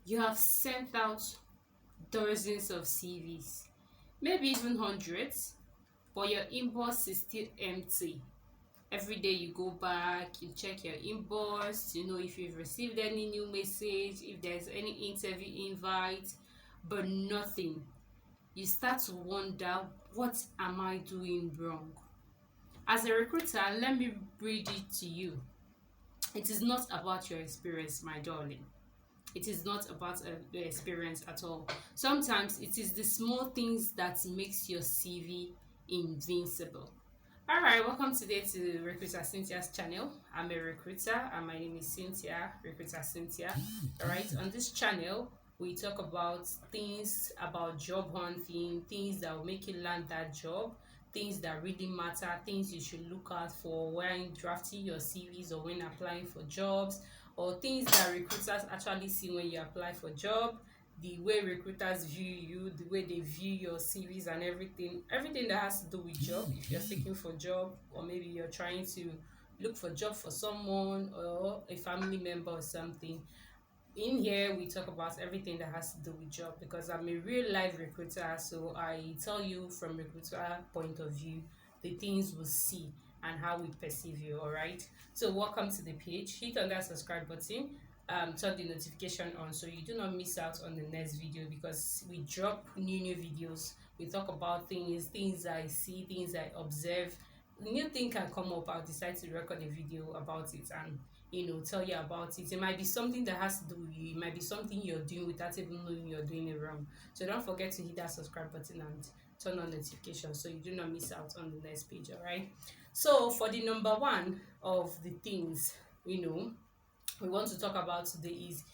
You have sent out dozens of CVs, maybe even hundreds, but your inbox is still empty. Every day you go back, you check your inbox, if you've received any new message, if there's any interview invite, but nothing. You start to wonder, what am I doing wrong? As a recruiter, let me read it to you. It is not about your experience, my darling. It is not about the experience at all. Sometimes it is the small things that makes your CV invincible. All right, welcome today to Recruiter Cynthia's channel. I'm a recruiter and my name is Cynthia, Recruiter Cynthia. All right, on this channel, we talk about things about job hunting, things that will make you land that job, things that really matter, things you should look out for when drafting your CVs or when applying for jobs, or things that recruiters actually see when you apply for job, the way recruiters view you, the way they view your CVs and everything that has to do with job. If you're seeking for job, or maybe you're trying to look for job for someone or a family member or something, in here we talk about everything that has to do with job, because I'm a real life recruiter, so I tell you from recruiter point of view the things we see and how we perceive you. All right, so welcome to the page. Hit on that subscribe button, turn the notification on so you do not miss out on the next video, because we drop new videos. We talk about things I see, things I observe. New thing can come up, I'll decide to record a video about it and tell you about it. It might be something that has to do with you, it might be something you're doing without even knowing you're doing it wrong. So don't forget to hit that subscribe button and turn on notifications so you do not miss out on the next page. All right, so for the number one of the things we want to talk about today is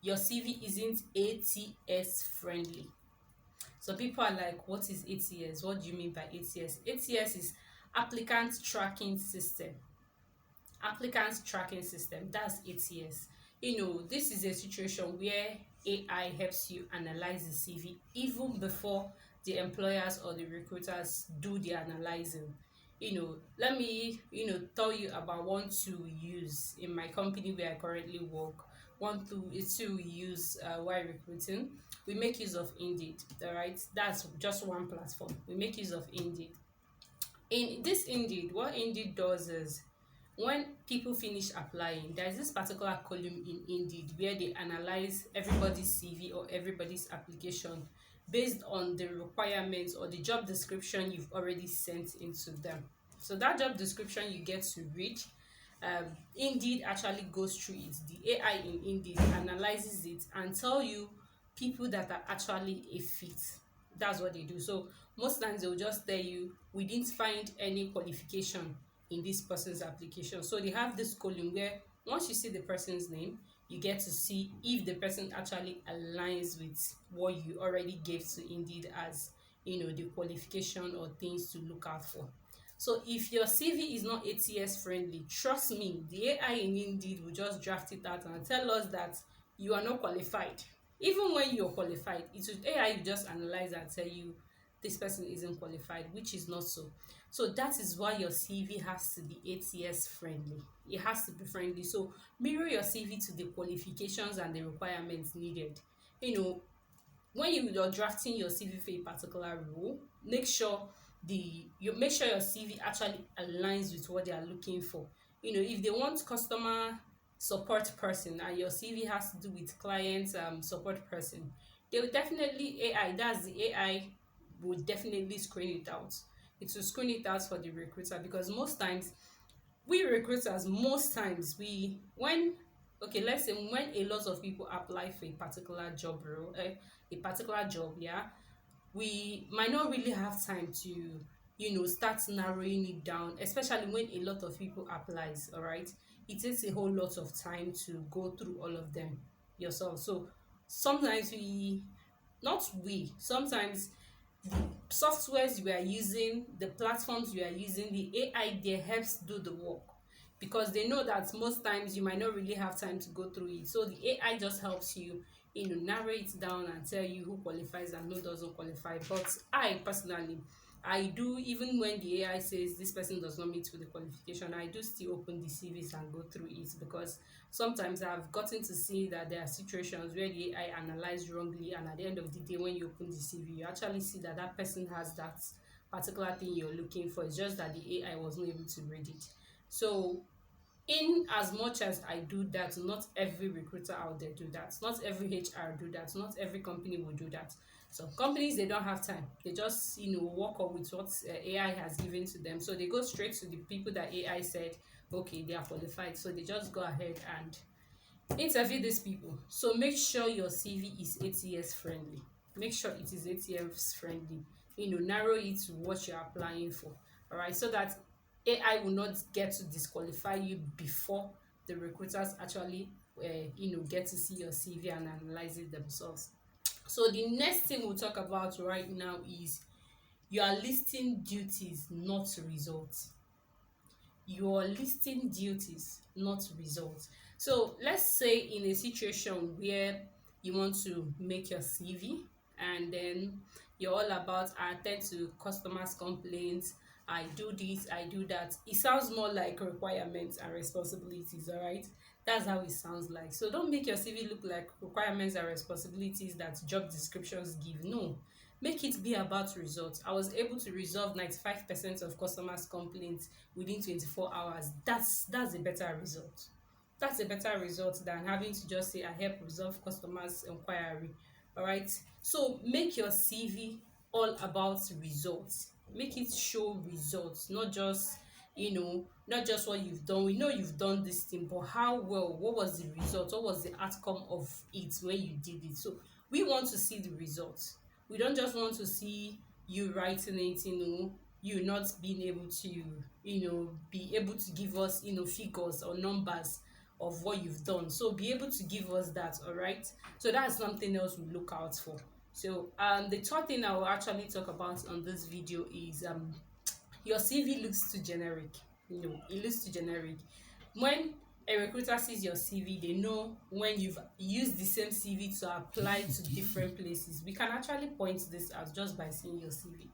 your CV isn't ATS friendly. So people are like, what is ATS? What do you mean by ATS? ATS is applicant tracking system. Applicant tracking system, that's ATS. This is a situation where AI helps you analyze the CV even before the employers or the recruiters do the analyzing. Let me tell you about one tool we use in my company where I currently work. One tool we use while recruiting. We make use of Indeed. All right, that's just one platform. We make use of Indeed. In this Indeed, what Indeed does is, when people finish applying, there's this particular column in Indeed where they analyze everybody's CV or everybody's application based on the requirements or the job description you've already sent into them. So that job description you get to read, Indeed actually goes through it. The AI in Indeed analyzes it and tell you people that are actually a fit. That's what they do. So most times they'll just tell you, we didn't find any qualification in this person's application. So they have this column where once you see the person's name, you get to see if the person actually aligns with what you already gave to Indeed as the qualification or things to look out for. So if your CV is not ATS friendly, trust me, the AI in Indeed will just draft it out and tell us that you are not qualified. Even when you're qualified, it will AI will just analyze and tell you this person isn't qualified, which is not so. So that is why your CV has to be ATS friendly. It has to be friendly. So mirror your CV to the qualifications and the requirements needed. When you're drafting your CV for a particular role, make sure your CV actually aligns with what they are looking for. If they want customer support person and your CV has to do with client support person, they will definitely the AI will definitely screen it out. It will screen it out for the recruiter, because most times we recruiters, let's say when a lot of people apply for a particular job role, a particular job, yeah, we might not really have time to start narrowing it down, especially when a lot of people applies. All right, it takes a whole lot of time to go through all of them yourself. So sometimes sometimes the softwares we are using, the platforms we are using, the AI there helps do the work, because they know that most times you might not really have time to go through it. So the AI just helps you narrow it down and tell you who qualifies and who doesn't qualify. But I personally, I do, even when the AI says this person does not meet with the qualification, I do still open the CVs and go through it, because sometimes I've gotten to see that there are situations where the AI analyzed wrongly, and at the end of the day, when you open the CV, you actually see that that person has that particular thing you're looking for. It's just that the AI was not able to read it. So in as much as I do that, not every recruiter out there do that, not every HR do that, not every company will do that. Some companies, they don't have time, they just work up with what AI has given to them, so they go straight to the people that AI said okay, they are qualified, so they just go ahead and interview these people. So make sure your CV is ATS friendly, make sure it is ATS friendly, narrow it to what you're applying for. All right, so that AI will not get to disqualify you before the recruiters actually get to see your CV and analyze it themselves. So the next thing we'll talk about right now is you are listing duties, not results. You're listing duties, not results. So let's say in a situation where you want to make your CV, and then you're all about I attend to customers' complaints, I do this, I do that. It sounds more like requirements and responsibilities, all right? That's how it sounds like. So don't make your CV look like requirements and responsibilities that job descriptions give. No, make it be about results. I was able to resolve 95% of customers' complaints within 24 hours. That's a better result. That's a better result than having to just say I help resolve customers' inquiry. All right. So make your CV all about results. Make it show results, not just what you've done. We know you've done this thing, but how well? What was the result? What was the outcome of it when you did it? So we want to see the results. We don't just want to see you writing it, you not being able to, be able to give us, figures or numbers of what you've done. So be able to give us that, all right? So that's something else we look out for. So the third thing I will actually talk about on this video is your CV looks too generic. It looks too generic. When a recruiter sees your CV, they know when you've used the same CV to apply to different places. We can actually point this out just by seeing your CV.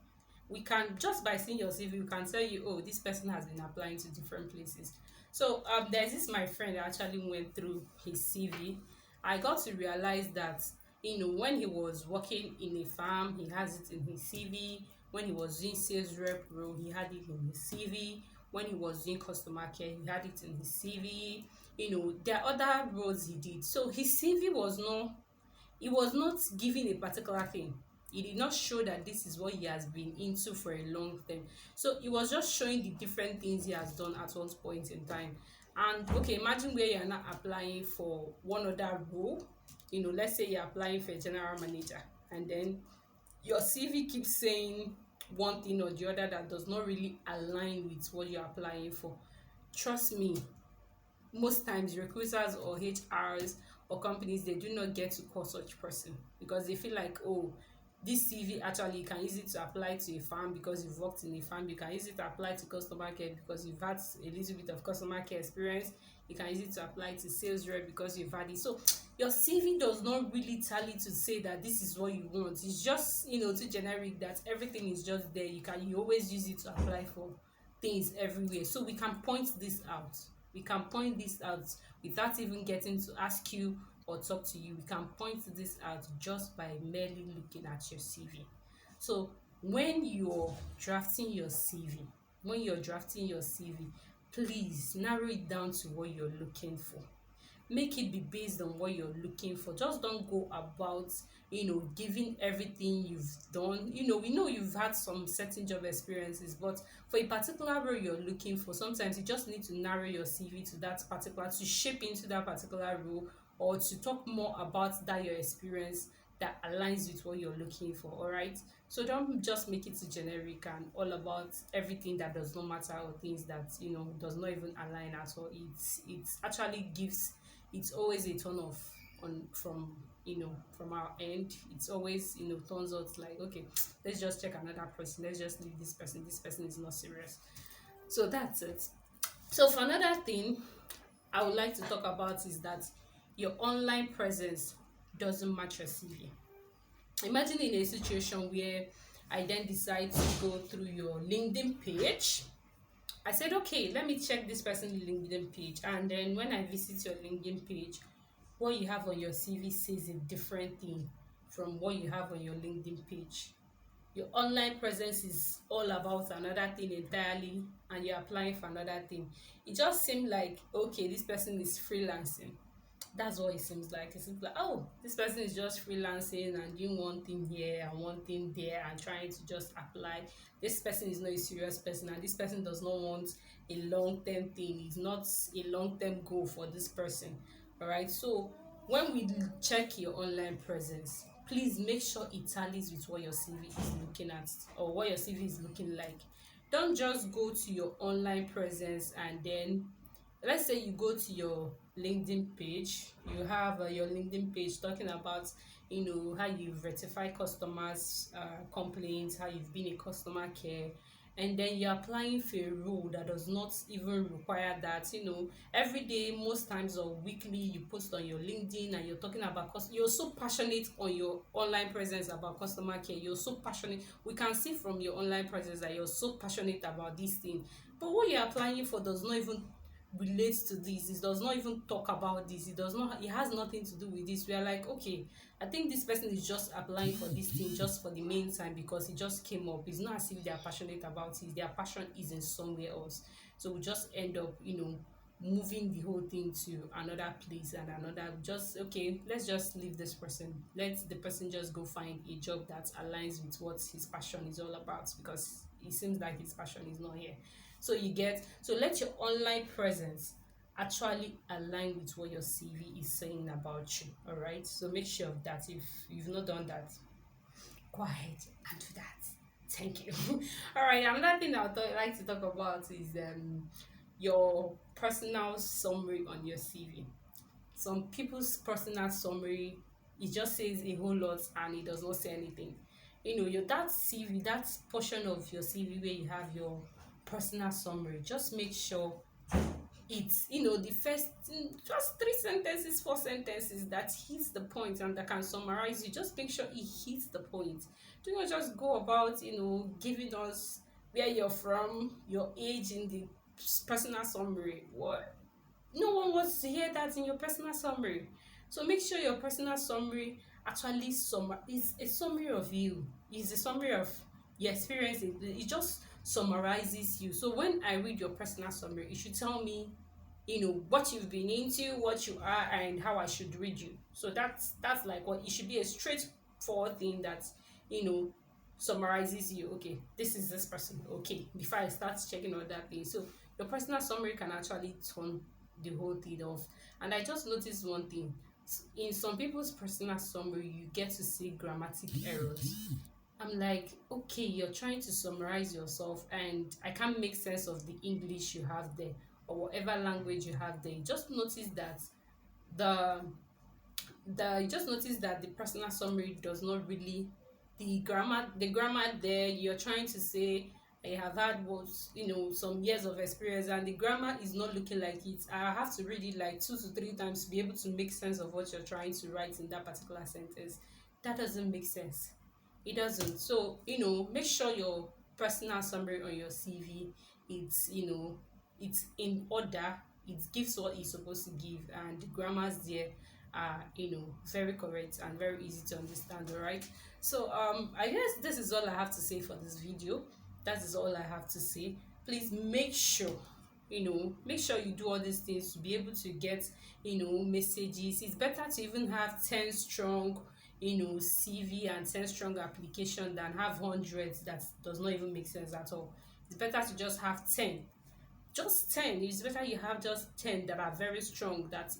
Just by seeing your CV, we can tell you, oh, this person has been applying to different places. So there's this my friend that actually went through his CV. I got to realize that when he was working in a farm, he has it in his CV. When he was doing sales rep role, he had it in his CV. When he was doing customer care, he had it in his CV. There are other roles he did. So his CV was not giving a particular thing. It did not show that this is what he has been into for a long time. So it was just showing the different things he has done at one point in time. And okay, imagine where you are not applying for one other role. Let's say you're applying for a general manager, and then your CV keeps saying one thing or the other that does not really align with what you're applying for. Trust me, most times recruiters or HRs or companies, they do not get to call such person, because they feel like, oh, this CV actually, you can use it to apply to a farm because you've worked in a farm. You can use it to apply to customer care because you've had a little bit of customer care experience. You can use it to apply to sales rep because you've had it. So your CV does not really tally to say that this is what you want. It's just too generic that everything is just there. You always use it to apply for things everywhere. So we can point this out. We can point this out without even getting to ask you or talk to you. We can point this out just by merely looking at your CV. So when you're drafting your CV, please narrow it down to what you're looking for. Make it be based on what you're looking for. Just don't go about giving everything you've done. We know you've had some certain job experiences, but for a particular role you're looking for, sometimes you just need to narrow your CV to that particular, to shape into that particular role, or to talk more about that your experience that aligns with what you're looking for. All right, so don't just make it generic and all about everything that does not matter, or things that does not even align at all. It actually gives, it's always a turn off from our end. It's always turns out like, okay, let's just check another person, let's just leave this person is not serious. So that's it. So for another thing I would like to talk about is that your online presence doesn't match your CV. Imagine in a situation where I then decide to go through your LinkedIn page. I said, okay, let me check this person's LinkedIn page. And then when I visit your LinkedIn page, what you have on your CV says a different thing from what you have on your LinkedIn page. Your online presence is all about another thing entirely, and you're applying for another thing. It just seemed like, okay, this person is freelancing. That's what it seems like. It seems like, oh, this person is just freelancing and doing one thing here and one thing there and trying to just apply. This person is not a serious person, and this person does not want a long-term thing. It's not a long-term goal for this person. All right. So when we check your online presence, please make sure it tallies with what your CV is looking at or what your CV is looking like. Don't just go to your online presence and then, let's say you go to your LinkedIn page, you have your LinkedIn page talking about, how you've rectified customers complaints, how you've been a customer care, and then you're applying for a role that does not even require that. Every day, most times, or weekly, you post on your LinkedIn and you're talking about you're so passionate on your online presence about customer care. You're so passionate. We can see from your online presence that you're so passionate about this thing, but what you're applying for does not even relates to this. It does not even talk about this. It has nothing to do with this. We are like, okay, I think this person is just applying for this thing just for the main time because it just came up. It's not as if they are passionate about it. Their passion is in somewhere else. So we just end up, moving the whole thing to another place and another. Just, okay, let's just leave this person. Let the person just go find a job that aligns with what his passion is all about, because it seems like his passion is not here. So let your online presence actually align with what your CV is saying about you. All right. So make sure of that. If you've not done that, go ahead and do that. Thank you. All right. Another thing like to talk about is your personal summary on your CV. Some people's personal summary, it just says a whole lot and it does not say anything. That CV, that portion of your CV where you have your personal summary, just make sure it's the first just 3 sentences, 4 sentences that hits the point and that can summarize you. Just make sure it hits the point. Do not just go about giving us where you're from, your age in the personal summary. What? No one wants to hear that in your personal summary. So make sure your personal summary actually is a summary of you. It's a summary of your experience. It just summarizes you. So when I read your personal summary, it should tell me, what you've been into, what you are, and how I should read you. So that's like what it should be, a straightforward thing that summarizes you. Okay, this is this person. Okay, before I start checking all that thing. So your personal summary can actually turn the whole thing off. And I just noticed one thing. In some people's personal summary, you get to see grammatic errors. I'm like, okay, you're trying to summarize yourself and I can't make sense of the English you have there or whatever language you have there. Just notice that the you just notice that the personal summary does not really, the grammar there, you're trying to say I have had some years of experience, and the grammar is not looking like it. I have to read it like 2 to 3 times to be able to make sense of what you're trying to write in that particular sentence. That doesn't make sense. It doesn't. So make sure your personal summary on your CV, it's in order. It gives what it's supposed to give, and the grammars there are very correct and very easy to understand. All right. So I guess this is all I have to say for this video. That is all I have to say. Please make sure you do all these things to be able to get messages. It's better to even have 10 strong CV and 10 strong application than have hundreds that does not even make sense at all. It's better to just have 10. Just 10. It's better you have just 10 that are very strong, that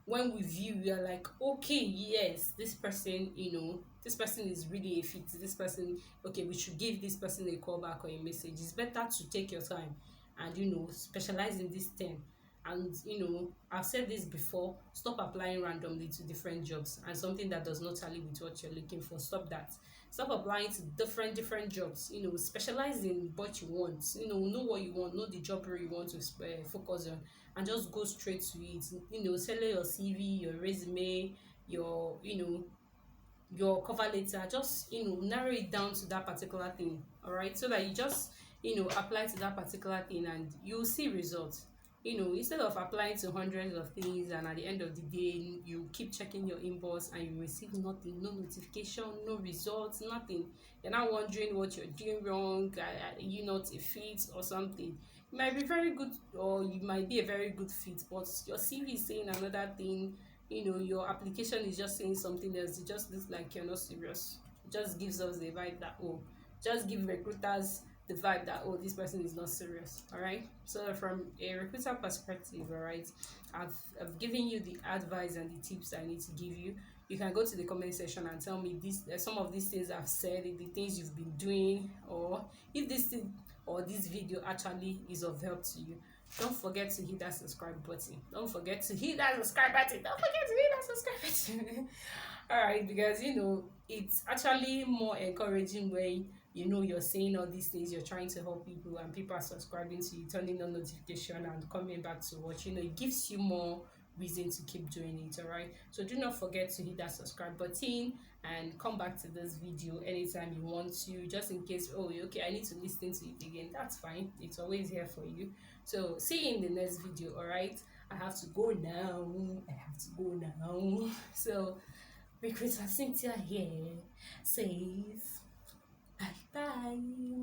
when we view, we are like, okay, yes, this person is really a fit. This person, okay, we should give this person a call back or a message. It's better to take your time and specialize in this 10. And I've said this before, stop applying randomly to different jobs and something that does not tally with what you're looking for. Stop that. Stop applying to different jobs. Specialize in what you want. Know what you want, know the job role you want to focus on, and just go straight to it. Sell your CV, your resume, your your cover letter, just narrow it down to that particular thing. All right, so that you just apply to that particular thing and you'll see results. Instead of applying to hundreds of things, and at the end of the day you keep checking your inbox and you receive nothing, no notification, no results, nothing. You're now wondering what you're doing wrong. Are you not a fit or something? You might be very good, or you might be a very good fit, but your CV is saying another thing. Your application is just saying something else. It just looks like you're not serious. It just gives us the vibe that, oh, just give recruiters the vibe that, oh, this person is not serious. All right, so from a recruiter perspective, all right, I've given you the advice and the tips I need to give you. You can go to the comment section and tell me this some of these things I've said, the things you've been doing, or if this thing or this video actually is of help to you. Don't forget to hit that subscribe button. Don't forget to hit that subscribe button. Don't forget to hit that subscribe button. All right, because it's actually more encouraging when you're saying all these things, you're trying to help people, and people are subscribing to you, turning on notification and coming back to watch. It gives you more reason to keep doing it. All right, so do not forget to hit that subscribe button and come back to this video anytime you want to, just in case, oh, okay, I need to listen to it again. That's fine, it's always here for you. So see you in the next video. All right, I have to go now. So Recruiter Cynthia here says bye bye.